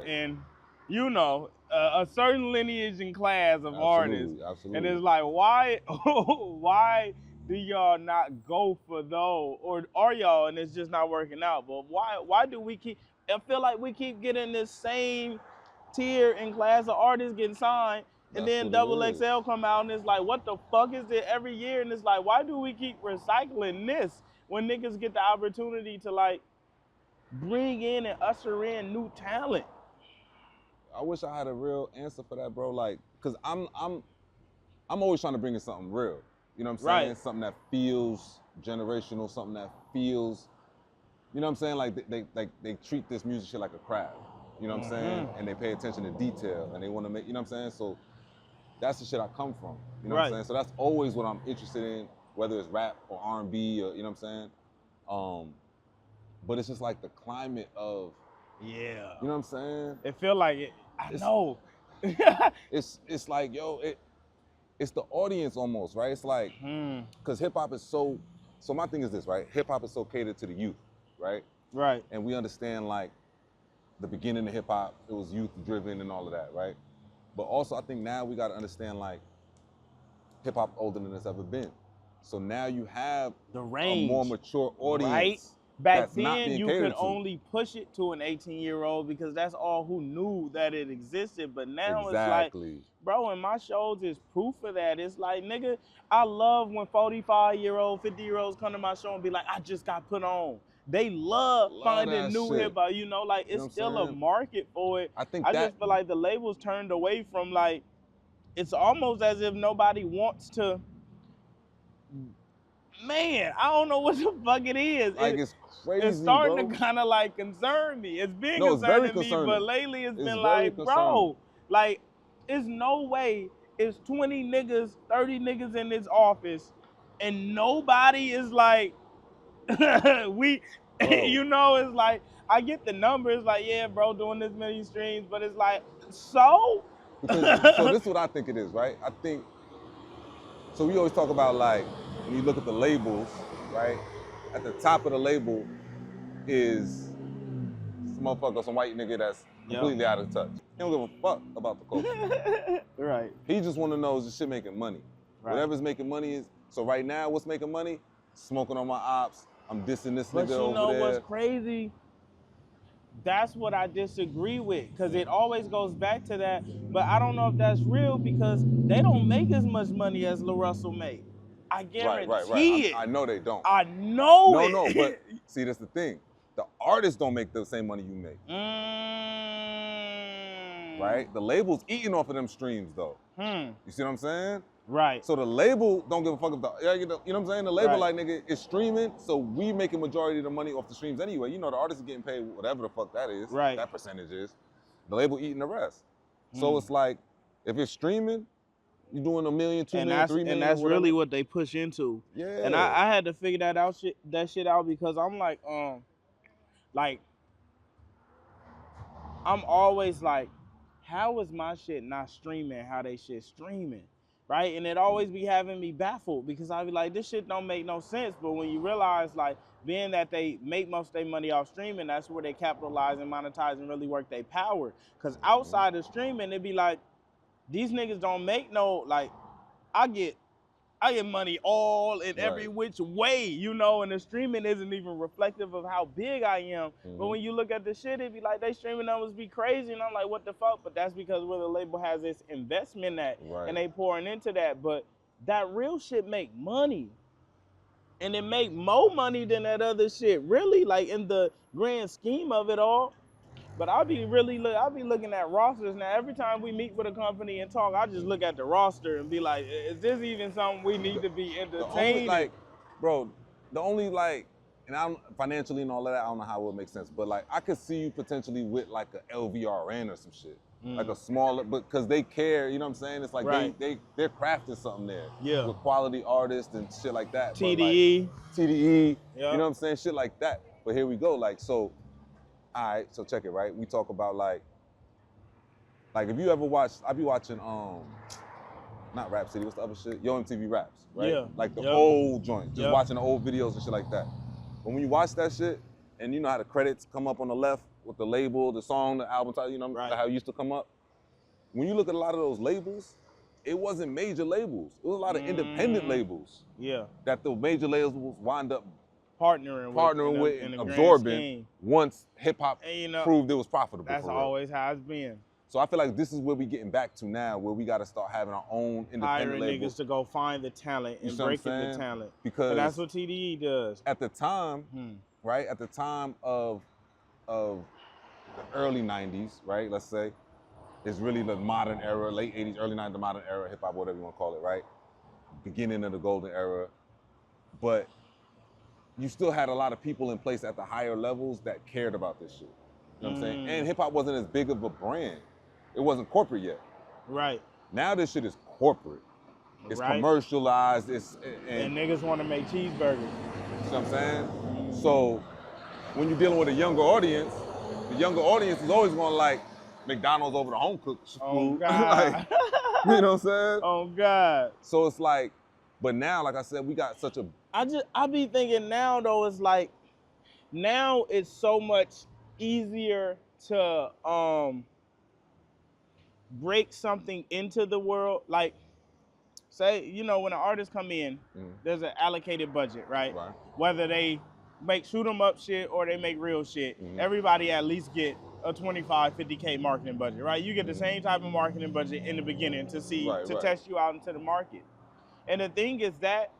and you know, a certain lineage and class of artists. Absolutely. And it's like, why why do y'all not go for those? Or are y'all and it's just not working out? But why do we keep, I feel like we keep getting this same tier and class of artists getting signed, and then Double XL come out and it's like, what the fuck is it every year? And it's like, why do we keep recycling this when niggas get the opportunity to like bring in and usher in new talent? I wish I had a real answer for that, bro. Like, cause I'm always trying to bring in something real. You know what I'm saying? Right. Something that feels generational, something that feels, you know what I'm saying? Like they treat this music shit like a craft. You know what I'm saying? And they pay attention to detail and they want to make, you know what I'm saying? So that's the shit I come from. You know what I'm saying? So that's always what I'm interested in, whether it's rap or R&B or, you know what I'm saying? But it's just like the climate of, you know what I'm saying? It feel like it. I know. it's like, yo, it's the audience almost, right? It's like, because hip hop is so my thing is this, right? Hip hop is so catered to the youth, right? Right. And we understand like the beginning of hip hop, it was youth driven and all of that, right? But also I think now we got to understand like hip hop older than it's ever been. So now you have the range, a more mature audience. Right? Back that's not then, being you catered could to. only push it to an 18-year-old because that's all who knew that it existed. But now it's like, bro, and my shows is proof of that. It's like, nigga, I love when 45-year-old, 50-year-olds come to my show and be like, I just got put on. They love finding new hip hop, you know, like it's still a market for it. I just feel like the labels turned away from like, it's almost as if nobody wants to. Man, I don't know what the fuck it is. Like it's crazy, it's starting bro. to kind of like concern me. It's been No, concerning me, but lately it's been like, bro, like, there's no way it's 20 niggas, 30 niggas in this office, and nobody is like, you know, it's like, I get the numbers, like, yeah, bro, doing this many streams, but it's like, so? So this is what I think it is, right? I think, so we always talk about like, when you look at the labels, right? At the top of the label is some motherfucker, some white nigga that's completely out of touch. He don't give a fuck about the culture. Right. He just want to know is this shit making money. Right. Whatever's making money is, so right now what's making money? Smoking on my ops, I'm dissing this nigga over there. But you know what's crazy? That's what I disagree with, because it always goes back to that, but I don't know if that's real because they don't make as much money as LaRussell made. I guarantee it. I know they don't. I know it. No, but see, that's the thing. The artists don't make the same money you make. Right? The label's eating off of them streams, though. You see what I'm saying? Right. So the label don't give a fuck if you know what I'm saying? The label like, nigga, is streaming, so we making majority of the money off the streams anyway. You know, the artist is getting paid whatever the fuck that is. Right. That percentage is. The label eating the rest. So it's like, if it's streaming, you're doing $1 million, $2 million, $3 million. And that's really what they push into. Yeah. And I had to figure that shit out because I'm like, I'm always like, how is my shit not streaming how they shit streaming? Right? And it always be having me baffled because I be like, this shit don't make no sense. But when you realize, like, being that they make most of their money off streaming, that's where they capitalize and monetize and really work their power. Because outside of streaming, it be like, these niggas don't make no, like, I get money all in every which way, you know, and the streaming isn't even reflective of how big I am. But when you look at the shit, it be like, they streaming numbers be crazy, and I'm like, what the fuck? But that's because where the label has this investment at, and they pouring into that. But that real shit make money. And it make more money than that other shit, really, like in the grand scheme of it all. But I'll be looking at rosters now. Every time we meet with a company and talk, I just look at the roster and be like, is this even something we need to be entertaining? Like, bro, the only like, and I'm financially and all of that, I don't know how it would make sense, but like, I could see you potentially with like a LVRN or some shit. Like a smaller, but because they care, you know what I'm saying? It's like they're crafting something there. Yeah. With quality artists and shit like that. TDE. Like, TDE, you know what I'm saying? Shit like that. But here we go, like, so, all right, so check it, right? We talk about like if you ever watch, I be watching, not Rap City, what's the other shit? Yo MTV Raps, right? Yeah. Like the old joint, just watching the old videos and shit like that. But when you watch that shit, and you know how the credits come up on the left, with the label, the song, the album title, you know, Right. how it used to come up. When you look at a lot of those labels, it wasn't major labels. It was a lot of independent labels Yeah. that the major labels wind up Partnering with and in the grand absorbing scheme. once hip hop And, you know, proved it was profitable. That's for real. always how it's been. So I feel like this is where we getting back to now, where we got to start having our own independent Hiring label. niggas to go find the talent and breaking the talent. Because and that's what TDE does. At the time, right? At the time of the early 90s, right? Let's say, it's really the modern era, late 80s, early 90s, the modern era, hip hop, whatever you want to call it, right? Beginning of the golden era. But you still had a lot of people in place at the higher levels that cared about this shit. You know what I'm saying? And hip hop wasn't as big of a brand. It wasn't corporate yet. Right. Now this shit is corporate. It's commercialized. And niggas want to make cheeseburgers. You know what I'm saying? So when you're dealing with a younger audience, the younger audience is always going to like McDonald's over the home cooked food. Oh, God. Like, you know what I'm saying? Oh, God. So it's like, but now, like I said, we got such a... I be thinking now, though, it's like, now it's so much easier to break something into the world. Like, say, you know, when an artist come in, there's an allocated budget, right? Whether they make shoot 'em up shit or they make real shit, everybody at least get a 25, 50K marketing budget, right? You get the same type of marketing budget in the beginning to see, test you out into the market. And the thing is that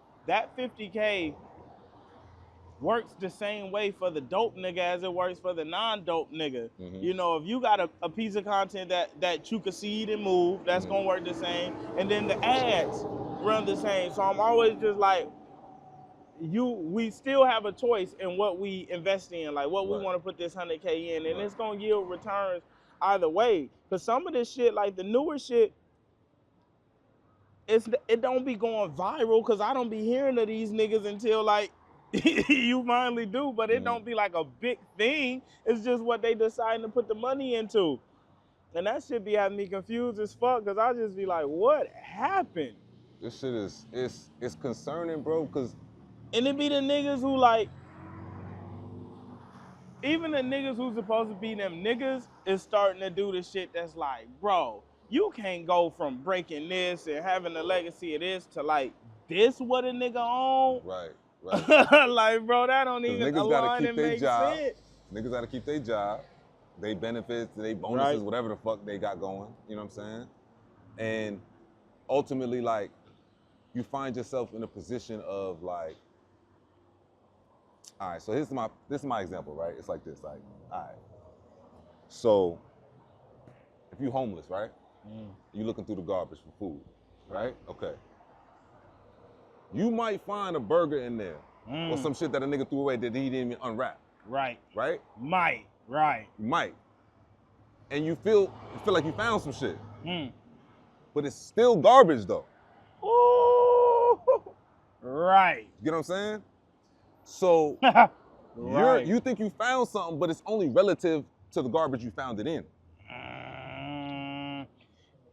50K works the same way for the dope nigga as it works for the non-dope nigga. You know, if you got a piece of content that you can see and move, that's gonna work the same. And then the ads run the same. So I'm always just like, we still have a choice in what we invest in, like what we want to put this 100K in, and it's gonna yield returns either way. Because some of this shit, like the newer shit, it don't be going viral, because I don't be hearing of these niggas until like you finally do, but it don't be like a big thing. It's just what they deciding to put the money into. And that shit be having me confused as fuck, because I just be like, what happened? This shit is, it's concerning, bro, because... And it be the niggas who like, even the niggas who's supposed to be them niggas is starting to do the shit that's like, bro, you can't go from breaking this and having the legacy of this to like, this what a nigga own? Right. Like, bro, that don't even align and make sense. Niggas gotta keep their job, they benefits, they bonuses, whatever the fuck they got going, you know what I'm saying? And ultimately, like, you find yourself in a position of like, all right, so this is my example, right? It's like this, like, all right. So if you homeless, right? You looking through the garbage for food, right? Okay. You might find a burger in there or some shit that a nigga threw away that he didn't even unwrap. Right? Might. You might. And you feel like you found some shit. But it's still garbage though. Ooh. Right. You get what I'm saying? So you think you found something, but it's only relative to the garbage you found it in.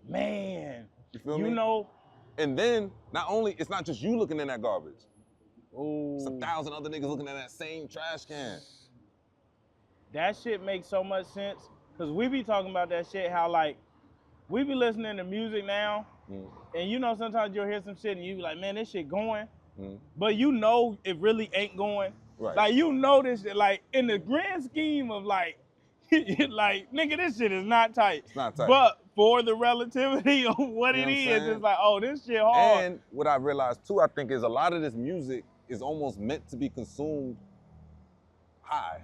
Man. You feel me? You know. And then it's not just you looking in that garbage. Ooh. It's 1,000 other niggas looking at that same trash can. That shit makes so much sense. Cause we be talking about that shit, how like, we be listening to music now, and you know sometimes you'll hear some shit and you be like, man, this shit going. But you know it really ain't going. Like, you know this shit, like, in the grand scheme of like, like, nigga, this shit is not tight. It's not tight. But for the relativity of what it is, it's like, oh, this shit hard. And what I realized too, I think, is a lot of this music is almost meant to be consumed high,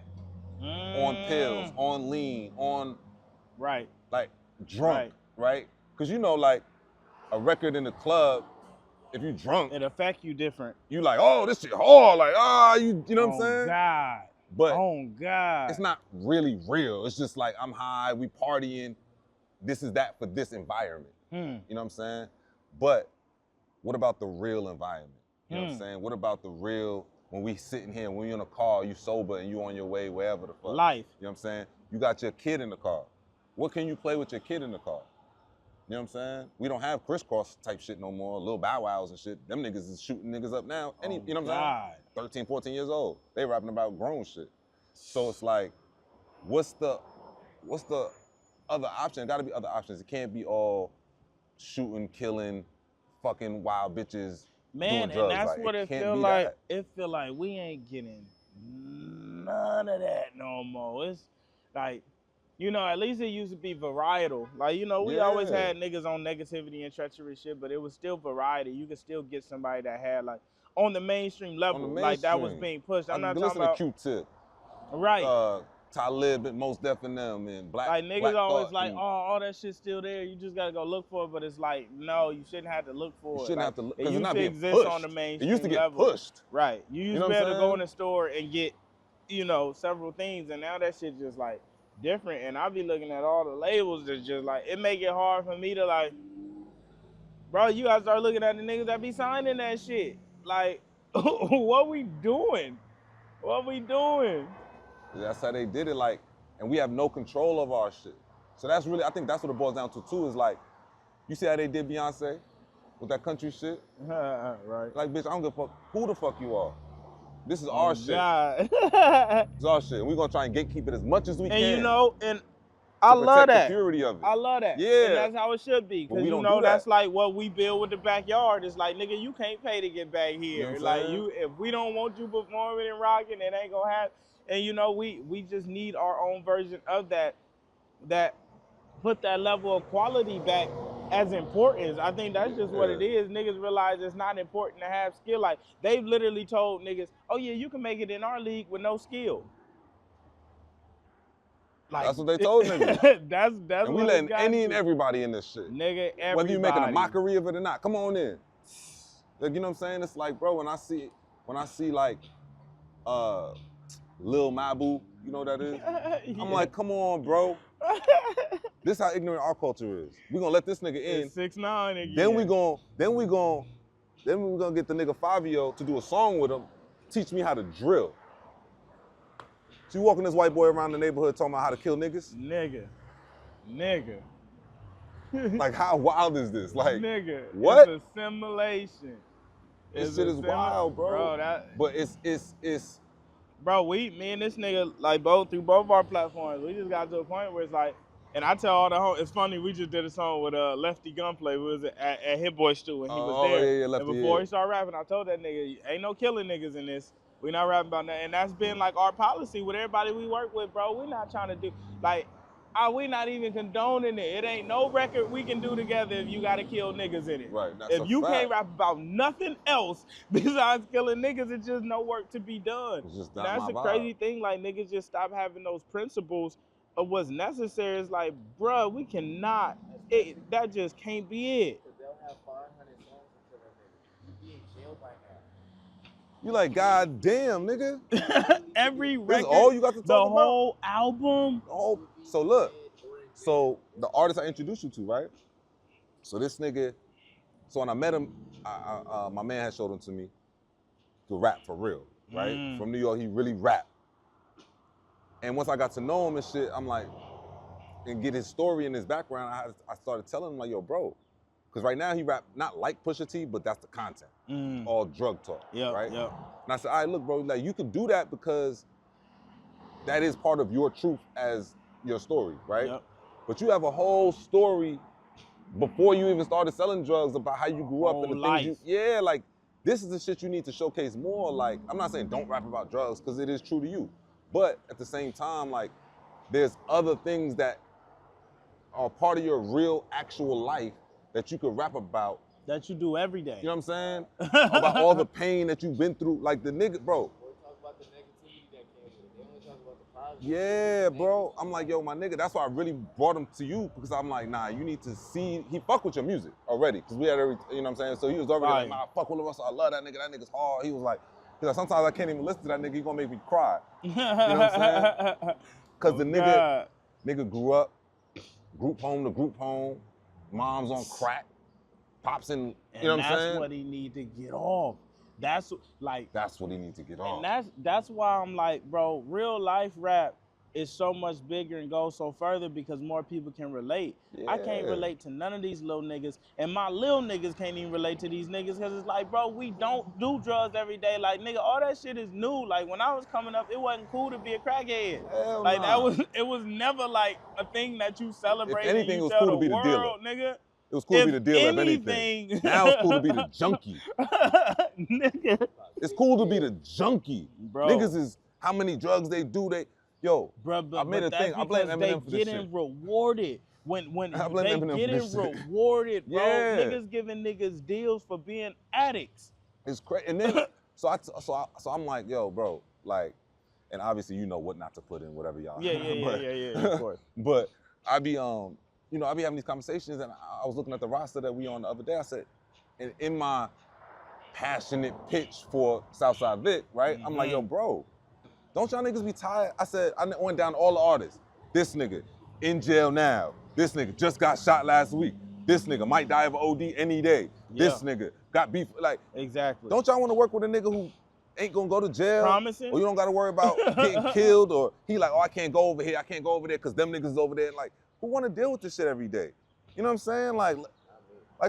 on pills, on lean, on like drunk, right? Because you know, like a record in the club, if you drunk, it affect you different. You like, oh, this shit hard, like, you know what I'm saying? God. But it's not really real. It's just like, I'm high, we partying, this is that for this environment. You know what I'm saying? But what about the real environment? You know what I'm saying? What about the real, when we sitting here, when you're in a car, you sober and you on your way wherever the fuck. Life. You know what I'm saying? You got your kid in the car. What can you play with your kid in the car? You know what I'm saying? We don't have crisscross type shit no more, little bow wows and shit. Them niggas is shooting niggas up now. You know what I'm saying? 13, 14 years old. They rapping about grown shit. So it's like, what's the other option? Got to be other options. It can't be all shooting, killing, fucking wild bitches Man, doing and drugs. that's Like, what it it can't feel be like. that. It feel like we ain't getting none of that no more. It's like, you know, at least it used to be varietal. Like, you know, we always Yeah. had niggas on negativity and treachery shit, but it was still variety. You could still get somebody that had like on the mainstream level, On the like that was mainstream. being pushed. I'm I not can talking listen about to Q-Tip, right. Talib and Most Def and them, and Black Niggas always Thought. like, And oh, all that shit's still there. You just gotta go look for it. But it's like, no, you shouldn't have to look you for it. shouldn't Like, have to look, it because it's used not to being exist pushed. on the mainstream It used to get level. pushed. Right. You used know to be what able I'm to go saying? in the store and get, you know, several things, and now that shit just like different. And I be looking at all the labels that's just like, it make it hard for me to like, bro, you gotta start looking at the niggas that be signing that shit. Like, what we doing? What we doing? That's how they did it, like, and we have no control of our shit. So that's really, I think that's what it boils down to too, is like, you see how they did Beyonce with that country shit? Right. Like, bitch, I don't give a fuck who the fuck you are. This is Oh, our shit. God. It's our shit. And we're gonna try and gatekeep it as much as we can. And you know, and I love protect that. the purity of it. I love that. Yeah. And that's how it should be. But Because we you don't know do that. that's like what we build with the backyard. It's like, nigga, you can't pay to get back here. You know what I'm Like saying? if we don't want you performing and rocking, it ain't gonna happen. And you know, we just need our own version of that put that level of quality back as importance. I think that's just what it is. Niggas realize it's not important to have skill. Like, they've literally told niggas, oh yeah, you can make it in our league with no skill. Like, that's what they told niggas. that's and we letting any and everybody in this shit. Nigga, everybody. Whether you making a mockery of it or not, come on in. Like, you know what I'm saying? It's like, bro, when I see like Lil Mabu, you know what that is? Yeah. I'm like, come on, bro. This how ignorant our culture is. We gonna let this nigga in. 6ix9ine again. Then we gonna get the nigga Fabio to do a song with him, teach me how to drill. So you walking this white boy around the neighborhood talking about how to kill niggas? Nigga. Like, how wild is this? Like, nigga, what? It's assimilation. This shit is wild, bro. But it's bro, me and this nigga, like, both through both our platforms, we just got to a point where it's like, and I tell all the homies, it's funny, we just did a song with Lefty Gunplay. We was at Hit Boy Stew, and he was there. Yeah, Lefty, and before he started rapping, I told that nigga, ain't no killing niggas in this. We not rapping about that. And that's been like our policy with everybody we work with, bro. We not trying to do, like, we not even condoning it. It ain't no record we can do together if you gotta kill niggas in it. Right, that's if you fact. can't rap about nothing else besides killing niggas, it's just no work to be done. It's just not that's my the vibe. crazy thing. Like, niggas just stop having those principles of what's necessary. It's like, bruh, we cannot. That just can't be it. They'll have 500 songs until they're be in jail by now. You like, God damn, nigga. Every record, this is all you got to talk the about? whole album. So look, so the artist I introduced you to, right? So this nigga, so when I met him, my man had showed him to me to rap for real, right? From New York, he really rap. And once I got to know him and shit, I'm like, and get his story and his background, I started telling him, like, yo, bro, because right now he rap not like Pusha T, but that's the content, all drug talk, right? Yeah. And I said, all right, look, bro, like, you can do that because that is part of your truth as your story, right? Yep. But you have a whole story before you even started selling drugs about how you grew up and the things you, like, this is the shit you need to showcase more. Like, I'm not saying don't rap about drugs, because it is true to you. But at the same time, like, there's other things that are part of your real, actual life that you could rap about. That you do every day. You know what I'm saying? About all the pain that you've been through. Like, the nigga, bro. They talk about the negativity that came with it. They only talk about the positive. Yeah, bro. I'm like, yo, my nigga, that's why I really brought him to you, because I'm like, nah, you need to see, he fuck with your music already, because we had every, you know what I'm saying? So he was already like, nah, fuck with us, I love that nigga's hard. He was like, sometimes I can't even listen to that nigga, he gonna make me cry. You know what I'm saying? Because the nigga grew up, group home to group home, mom's on crack, pops in, you know what I'm saying? That's what he need to get off. That's like. That's what he needs to get off. And that's why I'm like, bro, real life rap is so much bigger and goes so further because more people can relate. I can't Yeah. relate to none of these little niggas, and my little niggas can't even relate to these niggas because it's like, bro, we don't do drugs every day. Like, nigga, all that shit is new. Like, when I was coming up, it wasn't cool to be a crackhead. Hell Like, nah. it was never like a thing that you celebrate and anything, you it was tell cool the to be the dealer. world, nigga. It was cool to be If the dealer of anything. Now it's cool to be the junkie. Nigga. It's cool to be the junkie. Bro. Niggas is how many drugs they do. Bro, I made a that's thing. I blame because Eminem for they this getting shit. rewarded. When I blame they Eminem for getting this shit. rewarded, bro. Yeah. Niggas giving niggas deals for being addicts. It's crazy. And then so I'm like, yo, bro, like, and obviously you know what not to put in whatever y'all. Yeah, of course. But I be you know, I be having these conversations, and I was looking at the roster that we on the other day. I said, and in my passionate pitch for Southside Vic, right? I'm like, yo, bro, don't y'all niggas be tired? I said, I went down all the artists. This nigga in jail now. This nigga just got shot last week. This nigga might die of OD any day. Yeah. This nigga got beef. Like, Exactly. don't y'all want to work with a nigga who ain't gonna go to jail? Promising? Or you don't gotta worry about getting killed, or he like, oh, I can't go over here, I can't go over there because them niggas is over there. Like, who wanna deal with this shit every day? You know what I'm saying? Like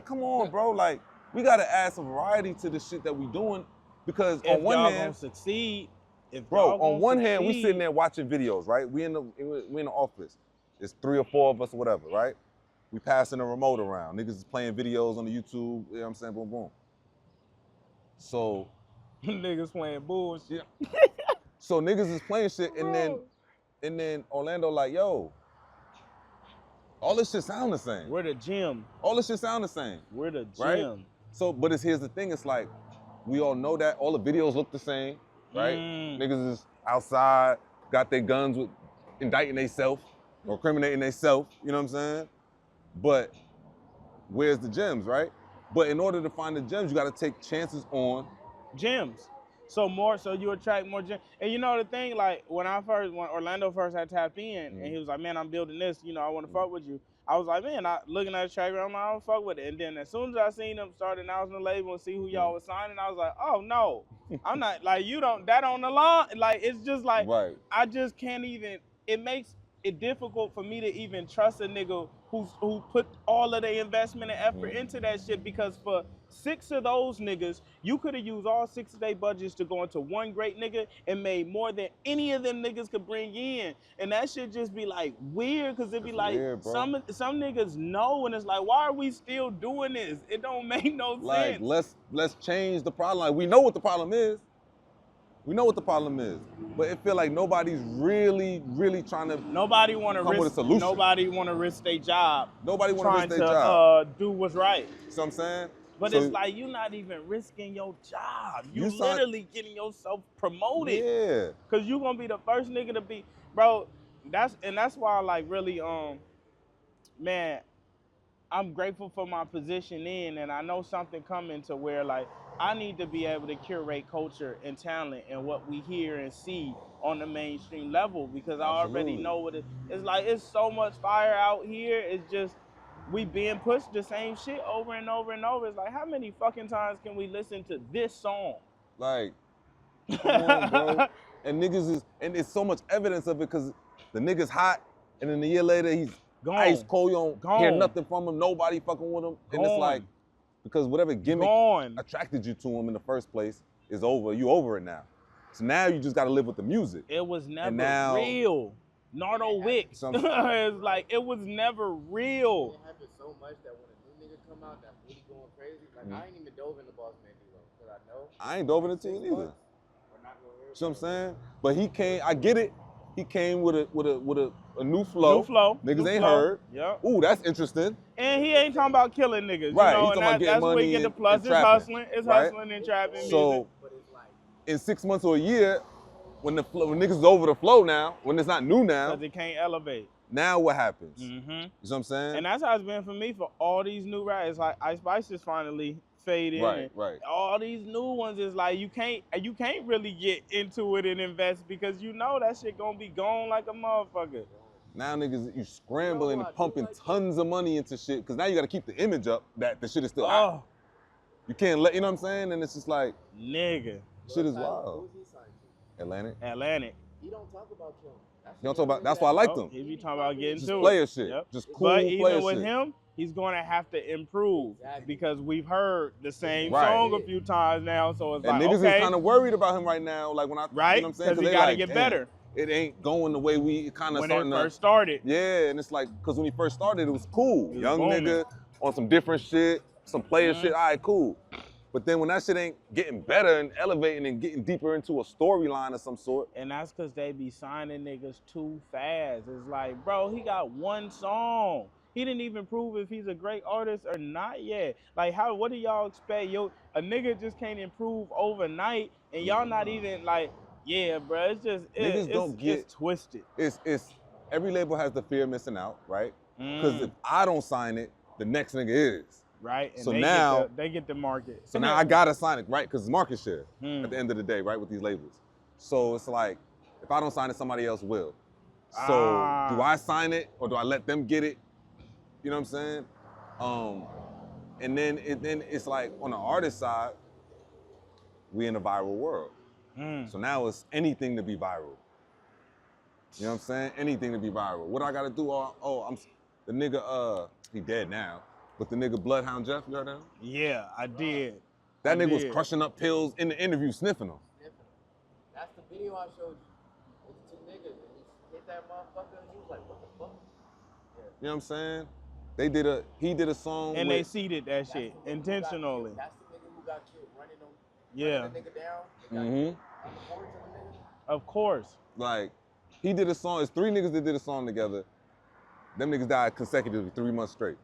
come on, bro. Like, we gotta add some variety to the shit that we doing, because if on one y'all hand, gonna succeed, bro, on one hand, we sitting there watching videos, right? We in the office. It's 3 or 4 of us or whatever, right? We passing the remote around. Niggas is playing videos on the YouTube, you know what I'm saying? Boom, boom. So niggas playing bullshit. so niggas is playing shit, and then Orlando like, yo, all this shit sound the same. We're the gym. All this shit sound the same. We're the gym. Right? So, but here's the thing, it's like, we all know that all the videos look the same, right? Niggas is outside, got their guns with indicting theyself or criminating theyself, you know what I'm saying? But where's the gems, right? But in order to find the gems, you gotta take chances on gyms. So you attract more gyms. And you know the thing, like when Orlando first had tapped in, and he was like, man, I'm building this, you know, I wanna fuck with you. I was like, man, looking at the track, I'm like, I don't fuck with it. And then as soon as I seen them start announcing the label and see who y'all was signing, I was like, oh no, I'm not, like, that on the line. Like, it's just like, right. I just can't even, it makes it difficult for me to even trust a nigga who put all of their investment and effort into that shit, because for 6 of those niggas, you could have used all 6 of their budgets to go into one great nigga and made more than any of them niggas could bring in. And that shit just be like weird, cause it be like weird, some niggas know, and it's like, why are we still doing this? It don't make no sense. Like, let's change the problem. Like, we know what the problem is. We know what the problem is, but it feel like nobody's really trying to. Nobody want to come with a solution. Nobody want to risk their job. Nobody want to risk their trying job. to do what's right. You know what I'm saying? But So- it's like, you're not even risking your job. You You literally getting yourself promoted. Yeah. Cause you gonna be the first nigga to be, bro. That's why, like, really, man, I'm grateful for my position and I know something coming to where, like, I need to be able to curate culture and talent and what we hear and see on the mainstream level, because I already know what it's like. It's so much fire out here. It's just, we being pushed the same shit over and over and over. It's like, how many fucking times can we listen to this song? Like, come on, bro. And niggas and it's so much evidence of it, because the nigga's hot, and then a year later he's Gone. ice cold. You don't hear Gone. nothing from him. Nobody fucking with him. And it's Gone. like, because whatever gimmick Gone. attracted you to him in the first place is over. You over it now. So now you just got to live with the music. It was never now- real. Nardo Wick. It's like, it was never real. It happens so much that when a new nigga come out, that booty going crazy. Like, I ain't even dove into Boss Man D-Lo, because I know. I ain't dove into it 6 either. months, we're not gonna hear See what I'm saying? But he came, I get it. He came with a new flow. New flow. Niggas New ain't flow. heard. Yep. Ooh, that's interesting. And he ain't talking about killing niggas. Right, You know, he talking about getting that's where money you get the and- plus. and It's trapping, hustling. It's right? hustling and trapping So music. but it's like, in 6 months or a year, when niggas is over the flow now, when it's not new now, Because it can't elevate. now what happens? Mm-hmm. You know what I'm saying? And that's how it's been for me for all these new rappers. Like, Ice Spice is finally fading. Right, and right. all these new ones is like, you can't really get into it and invest, because you know that shit gonna be gone like a motherfucker. Now niggas, you scrambling You know and what, pumping like- tons of money into shit, because now you got to keep the image up that the shit is still Oh, hot. You can't let, you know what I'm saying? And it's just like, nigga. shit is Tyler, wild. who's he signed to? Atlantic. Atlantic. He don't talk about Trump. He don't talk about. That's why I like them. He be talking about getting Just to player it. shit. Yep. Just cool But player even with shit. him, he's gonna have to improve because we've heard the same Right. song a few times now. So it's And like, niggas okay, is kind of worried about him right now. Like when I, right? you know what I'm saying? Because he they gotta like, get damn, better. It ain't going the way we kind of When starting it to. first started. Yeah, and it's like, cause when he first started, it was cool. It was Young booming. nigga on some different shit, some player shit. All right, cool. But then when that shit ain't getting better and elevating and getting deeper into a storyline of some sort. And that's because they be signing niggas too fast. It's like, bro, he got one song. He didn't even prove if he's a great artist or not yet. Like, what do y'all expect? A nigga just can't improve overnight, and y'all not even like, yeah, bro. It's just it's twisted. It's every label has the fear of missing out, right? Because if I don't sign it, the next nigga is. Right, and so they get the market. So now I gotta sign it, right? Because it's market share at the end of the day, right? With these labels. So it's like, if I don't sign it, somebody else will. So do I sign it or do I let them get it? You know what I'm saying? And then it's like on the artist side, we in a viral world. So now it's anything to be viral. You know what I'm saying? Anything to be viral. What I gotta do? I'm the nigga. He dead now. But the nigga Bloodhound Jeff, you heard him? Yeah, I did. That nigga was crushing up pills in the interview, sniffing them. That's the video I showed you. With the two niggas, and he hit that motherfucker, and he was like, what the fuck? Yeah. You know what I'm saying? He did a song and with, they seeded that shit intentionally. That's the nigga who got killed running the nigga down. On the porch of the nigga. Of course. Like, he did a song, it's 3 niggas that did a song together. Them niggas died consecutively 3 months straight.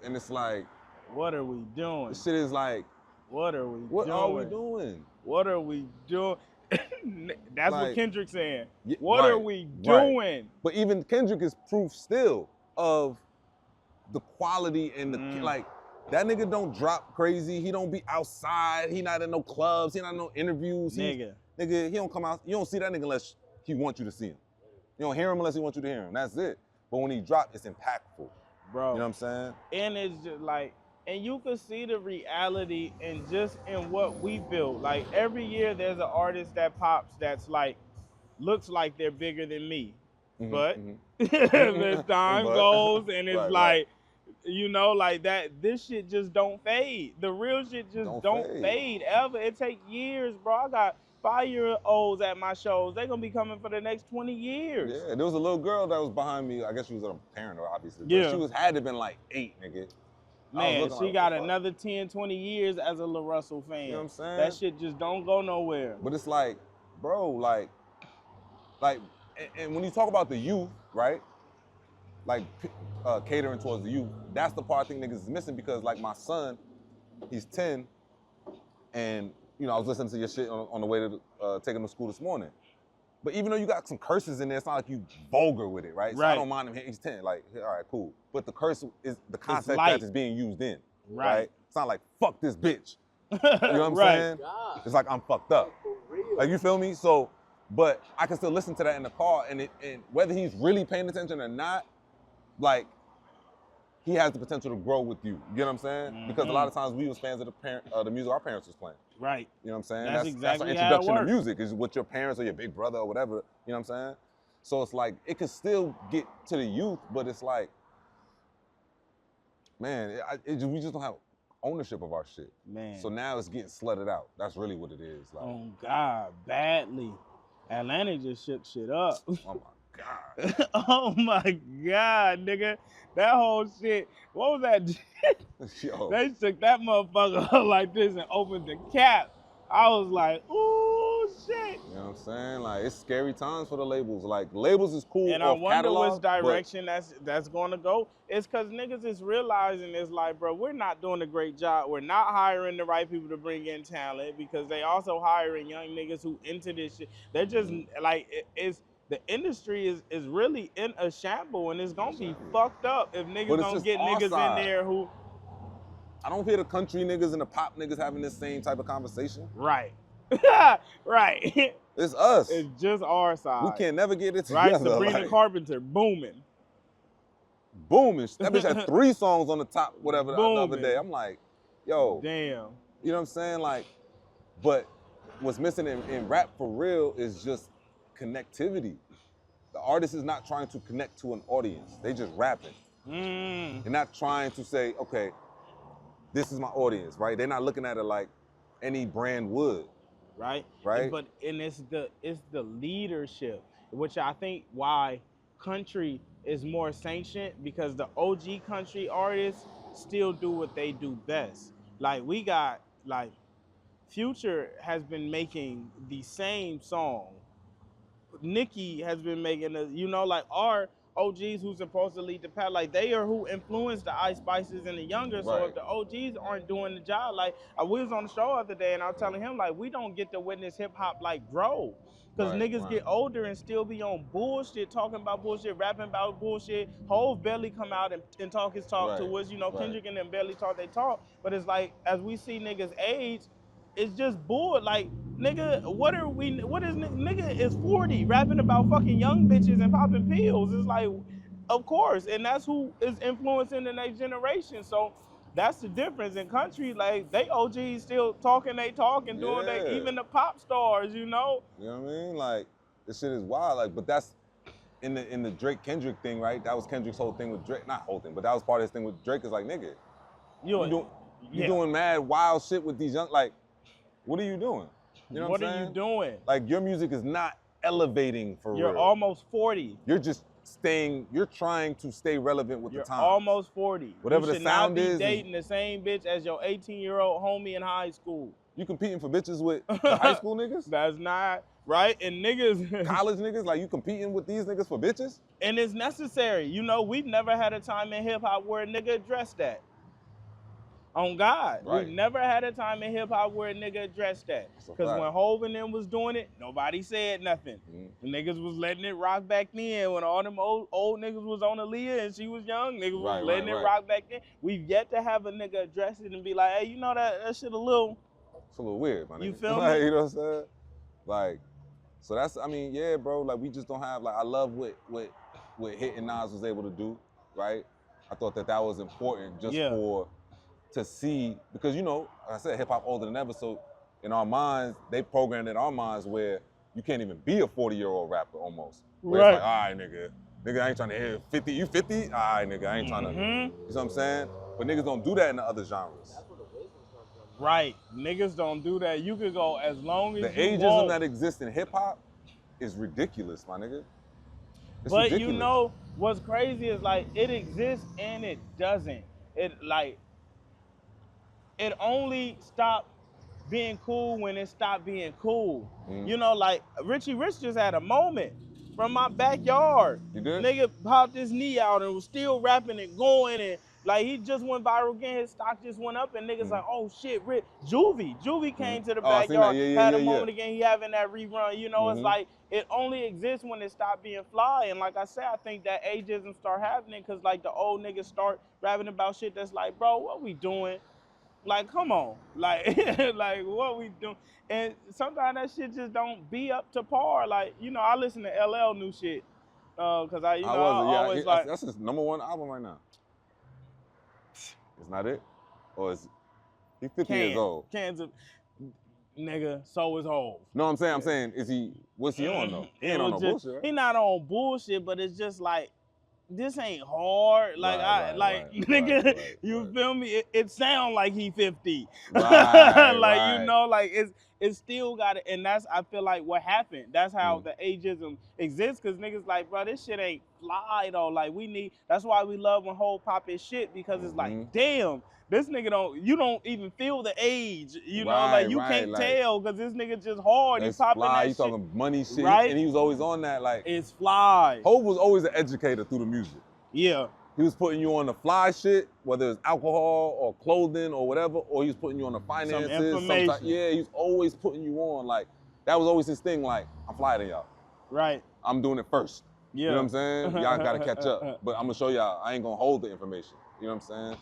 And it's like, what are we doing? This shit is like, what are we doing? What are we doing? What are we doing? That's like, what Kendrick's saying. Yeah, what are we doing? Right. But even Kendrick is proof still of the quality and the like. That nigga don't drop crazy. He don't be outside. He not in no clubs. He not in no interviews. Nigga, he don't come out. You don't see that nigga unless he wants you to see him. You don't hear him unless he wants you to hear him. That's it. But when he drop, it's impactful. Bro. You know what I'm saying? And it's just like, and you can see the reality in what we built. Like every year there's an artist that pops that's like, looks like they're bigger than me. But as time goes and it's like, you know, like that, this shit just don't fade. The real shit just don't fade ever. It take years, bro. I got 5-year-olds at my shows. They're gonna be coming for the next 20 years. Yeah, there was a little girl that was behind me. I guess she was a parent, obviously. But she had to been like 8, nigga. Man, she got another 10, 20 years as a LaRussell fan. You know what I'm saying? That shit just don't go nowhere. But it's like, bro, like, and when you talk about the youth, right? Like catering towards the youth, that's the part I think niggas is missing because like my son, he's 10, and you know I was listening to your shit on the way to take him to school this morning. But even though you got some curses in there, it's not like you vulgar with it, right? So I don't mind him. He's 10, like all right, cool. But the curse is the concept that is being used in, right? It's not like fuck this bitch. You know what I'm saying? God. It's like I'm fucked up. Like you feel me? So, but I can still listen to that in the car, and whether he's really paying attention or not. Like, he has the potential to grow with you. You get what I'm saying? Because a lot of times we was fans of the music our parents was playing. Right. You know what I'm saying? That's exactly our introduction to music is with your parents or your big brother or whatever. You know what I'm saying? So it's like, it could still get to the youth, but it's like, man, we just don't have ownership of our shit. Man. So now it's getting slutted out. That's really what it is. Like, oh, God, badly. Atlanta just shook shit up. Oh, my God. Oh my God, nigga. That whole shit. What was that? Yo. They took that motherfucker like this and opened the cap. I was like, ooh, shit. You know what I'm saying? Like, it's scary times for the labels. Like, labels is cool. And I wonder catalog, which direction that's going to go. It's because niggas is realizing it's like, bro, we're not doing a great job. We're not hiring the right people to bring in talent because they also hiring young niggas who into this shit. They're just like, the industry is really in a shamble and it's gonna be fucked up if niggas don't get niggas in there who. I don't hear the country niggas and the pop niggas having this same type of conversation. Right. Right. It's us. It's just our side. We can't never get it together. Right, Sabrina Carpenter, booming. Booming. That bitch had 3 songs on the top, whatever, the other day. I'm like, yo. Damn. You know what I'm saying? Like, but what's missing in rap for real is just connectivity. The artist is not trying to connect to an audience. They just rapping. They're not trying to say, okay, this is my audience, right? They're not looking at it like any brand would. Right? Right? But and it's the leadership, which I think why country is more sanctioned, because the OG country artists still do what they do best. Like we got like Future has been making the same song. Nicki has been making a, you know, like our OGs who supposed to lead the path, like they are who influenced the Ice Spices and the younger. So Right. if the OGs aren't doing the job, like we was on the show the other day and I was telling him like we don't get to witness hip hop like grow. Cause Right, niggas right. get older and still be on bullshit, talking about bullshit, rapping about bullshit. Hov barely come out and talk his talk to us, you know, right. Kendrick and them barely talk they talk. But it's like as we see niggas age, it's just bull. Like, nigga, what is nigga is 40 rapping about fucking young bitches and popping pills. It's like, of course, and that's who is influencing the next generation. So that's the difference. In country, like they OGs still talking they talk and doing they, Yeah. even the pop stars, you know. You know what I mean? Like, this shit is wild. Like, but that's in the Drake Kendrick thing, right? That was Kendrick's whole thing with Drake. Not whole thing, but that was part of his thing with Drake. Is like, nigga, you doing mad wild shit with these young, like, what are you doing? You know what I'm saying? What are you doing? Like, your music is not elevating for real. You're almost 40. You're just you're trying to stay relevant with the times. You're almost 40. Whatever you the should sound not be is dating the same bitch as your 18-year-old homie in high school. You competing for bitches with the high school niggas? That's not right. And niggas, college niggas, like you competing with these niggas for bitches? And it's necessary. You know, we've never had a time in hip hop where a nigga addressed that. On God. Right. We've never had a time in hip hop where a nigga addressed that. Because when Hov and them was doing it, nobody said nothing. The niggas was letting it rock back then. When all them old niggas was on Aaliyah and she was young, niggas was letting it rock back then. We've yet to have a nigga address it and be like, hey, you know that shit a little... It's a little weird, my nigga. You feel like, me? you know what I'm saying? Like, so that's, I mean, yeah, bro, like we just don't have, like, I love what Hit and Nas was able to do, right? I thought that was important just to see, because, you know, like I said, hip hop older than ever, so in our minds, they programmed in our minds where you can't even be a 40-year-old rapper almost. Where it's like, all right, nigga, I ain't trying to hear 50, you 50? All right, nigga, I ain't trying to, you know what I'm saying? But niggas don't do that in the other genres. Right, niggas don't do that. You could go as long as the you ageism want. that exists in hip hop is ridiculous, my nigga. It's but ridiculous. You know what's crazy is like it exists and it doesn't. It only stopped being cool when it stopped being cool. You know, like Richie Rich just had a moment from my backyard. You did? Nigga popped his knee out and was still rapping and going, and like he just went viral again. His stock just went up and niggas like, oh shit, Rich. Juvie came to the backyard, had a moment again. He having that rerun. You know, it's like it only exists when it stopped being fly. And like I said, I think that ageism start happening because like the old niggas start rapping about shit that's like, bro, what we doing? Like, come on, like, like what we doing? And sometimes that shit just don't be up to par. Like, you know, I listen to LL new shit, cause I always like. That's his #1 album right now. It's not it, or is he 50 years old? Nigga, so is Hov. No, I'm saying, what's he on though? He ain't on no bullshit, right? He not on bullshit, but it's just like, this ain't hard. Like, nigga, you feel me? It sound like he 50. Like, you know, like it's still got it. And that's, I feel like what happened. That's how the ageism exists. Cause niggas like, bro, this shit ain't fly though. Like that's why we love when Hov pop his shit, because it's like, damn, this nigga you don't even feel the age. You know, like you can't tell because this nigga just hard. He's popping that He's shit. talking money shit, right? And he was always on that. Like, it's fly. Hov was always an educator through the music. Yeah. He was putting you on the fly shit, whether it's alcohol or clothing or whatever, or he was putting you on the finances. Some information. He was always putting you on. Like, that was always his thing. Like, I'm flyer than y'all. Right. I'm doing it first. Yeah. You know what I'm saying? Y'all gotta catch up. But I'm gonna show y'all, I ain't gonna hold the information. You know what I'm saying?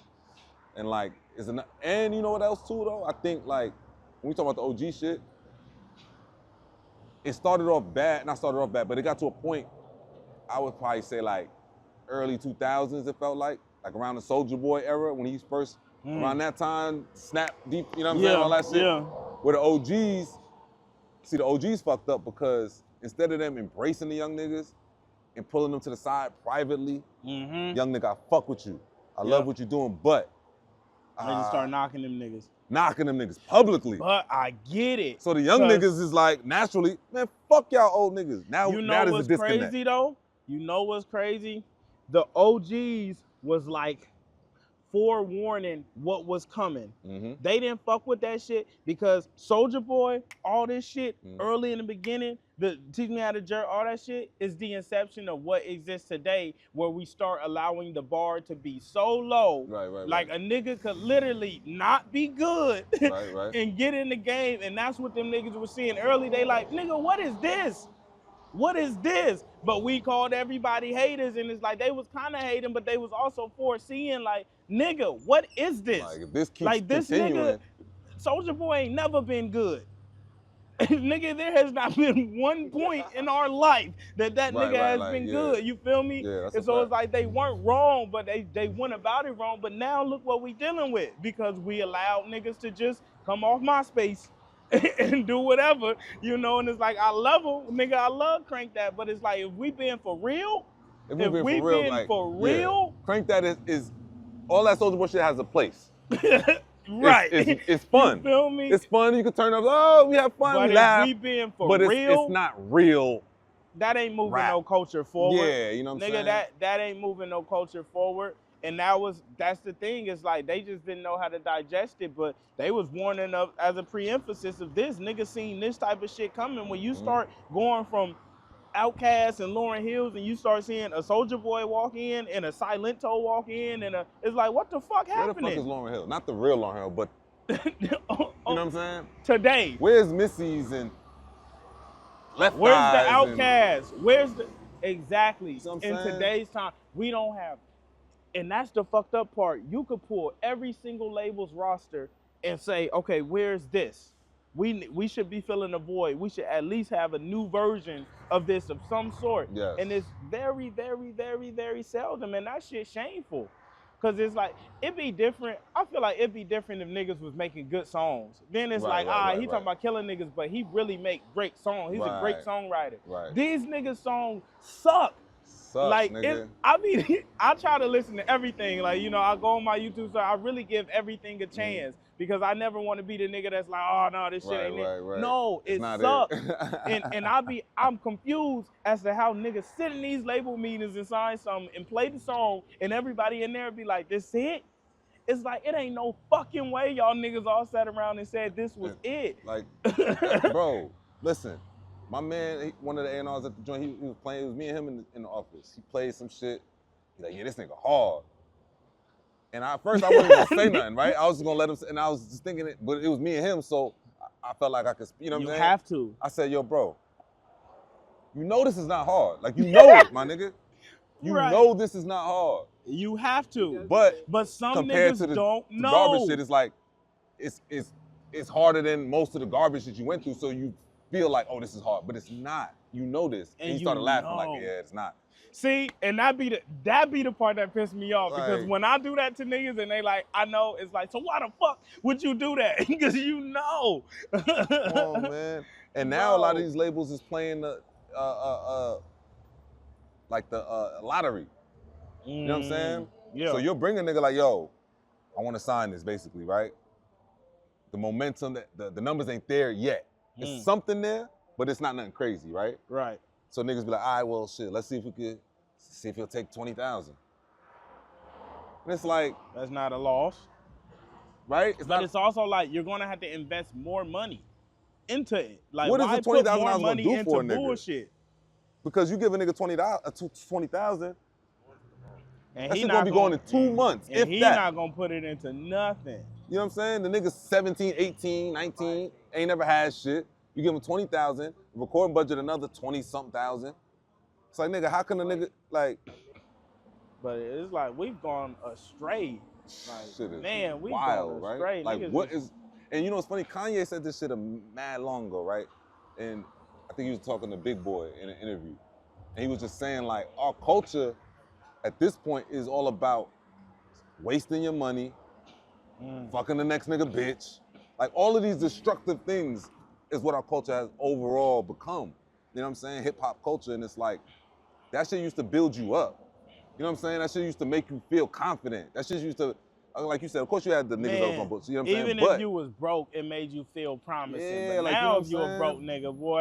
And like, and you know what else too though? I think like, when we talk about the OG shit, it started off bad, but it got to a point, I would probably say like early 2000s, it felt like around the Soulja Boy era, when he first, around that time, Snap Deep, you know what I'm saying, all that shit. Yeah. Where the OGs fucked up because instead of them embracing the young niggas and pulling them to the side privately, young nigga, I fuck with you. I love what you're doing, but they just start knocking them niggas. Knocking them niggas publicly. But I get it. So the young niggas is like, naturally, man, fuck y'all old niggas. Now, you know now there's what's a disconnect. crazy though? You know what's crazy? The OGs was like forewarning what was coming. They didn't fuck with that shit because Soulja Boy, all this shit early in the beginning, the Teach Me How to Jerk, all that shit is the inception of what exists today, where we start allowing the bar to be so low, like a nigga could literally not be good and get in the game, and that's what them niggas were seeing early. They like, nigga, what is this? What is this? But we called everybody haters, and it's like they was kind of hating, but they was also foreseeing like, nigga, what is this? Like if this keeps like this continuing, nigga, Soulja Boy ain't never been good. Nigga, there has not been one point in our life that nigga has been good. You feel me? Yeah, and so it's like they weren't wrong, but they went about it wrong. But now look what we dealing with, because we allowed niggas to just come off MySpace and do whatever, you know. And it's like, I love them, nigga. I love Crank That, but it's like, if we being for real, if we being for real, Crank That is all that Soulja Boy shit has a place. Right. It's fun. You feel me? It's fun. You can turn up, oh, we have fun, but we laugh. If we being for but real, it's not real. That ain't moving rap. No culture forward. Yeah, you know what I'm saying? Nigga, that ain't moving no culture forward. And that's the thing, is like they just didn't know how to digest it, but they was warning of, as a pre-emphasis of this, niggas seen this type of shit coming. When you start going from Outkast and Lauryn Hills, and you start seeing a Soulja Boy walk in and a Silento walk in, and it's like, what the fuck happening? Where the fuck is Lauryn Hill? Not the real Lauryn Hill, but you know what I'm saying? Today. Where's Missy's and Left Where's Eyes the Outkast? Where's the exactly? You know what in I'm saying? Today's time, we don't have, and that's the fucked up part. You could pull every single label's roster and say, okay, where's this? We should be filling a void. We should at least have a new version of this of some sort. Yes. And it's very, very, very, very seldom, and that shit's shameful. Cause it's like, it'd be different. I feel like it'd be different if niggas was making good songs. Then it's he talking about killing niggas, but he really make great songs. He's a great songwriter. Right. These niggas' songs suck. Like, nigga. I mean, I try to listen to everything. Like, you know, I go on my YouTube, so I really give everything a chance, because I never want to be the nigga that's like, oh no, this shit ain't it. No, it sucks. and I'm confused as to how niggas sit in these label meetings and sign something and play the song, and everybody in there be like, this it? It's like, it ain't no fucking way y'all niggas all sat around and said this was it. Like, bro, listen. My man, one of the A&Rs at the joint, he was playing, it was me and him in the office. He played some shit. He's like, yeah, this nigga hard. And at first I wasn't gonna say nothing, right? I was just gonna let him, and I was just thinking it, but it was me and him, so I felt like I could, you know what I'm saying? You have to. I said, yo, bro, you know this is not hard. Like, you know it, my nigga. You know this is not hard. You have to. But some compared niggas to the don't know. Garbage shit, it's like, it's harder than most of the garbage that you went through, so you feel like, oh, this is hard, but it's not. You know this. And he started laughing like, yeah, it's not. See, and that be the part that pissed me off, because when I do that to niggas and they like, I know, it's like, so why the fuck would you do that? Because you know. Come on, man. And now a lot of these labels is playing the lottery. You know what I'm saying? Yeah. So you'll bring a nigga like, yo, I want to sign this, basically, right? The momentum, the numbers ain't there yet. It's something there, but it's not nothing crazy, right? Right. So niggas be like, all right, well, shit, let's see if he'll take 20,000. And it's like, that's not a loss, right? It's also like, you're gonna have to invest more money into it. Like, what is why the put $20,000 more gonna money do into for a nigga? bullshit? Because you give a nigga $20,000, and that shit gonna be going in 2 months, and he not gonna put it into nothing. You know what I'm saying? The nigga's 17, 18, 19, ain't never had shit. You give him 20,000, recording budget another 20-something thousand. It's like, nigga, how can a nigga, like... But it's like, we've gone astray. Like, shit is man, we've wild, gone astray. Right? Like, niggas what is... And you know what's funny? Kanye said this shit a mad long ago, right? And I think he was talking to Big Boy in an interview. And he was just saying, like, our culture at this point is all about wasting your money, fucking the next nigga bitch. Like, all of these destructive things is what our culture has overall become. you know what I'm saying, hip hop culture, and it's like, that shit used to build you up. You know what I'm saying? That shit used to make you feel confident. That shit used to, like you said, of course you had the niggas that was on books, you know what I'm saying? Even if you was broke, it made you feel promising. Yeah, But like, you now know if you a broke nigga, boy,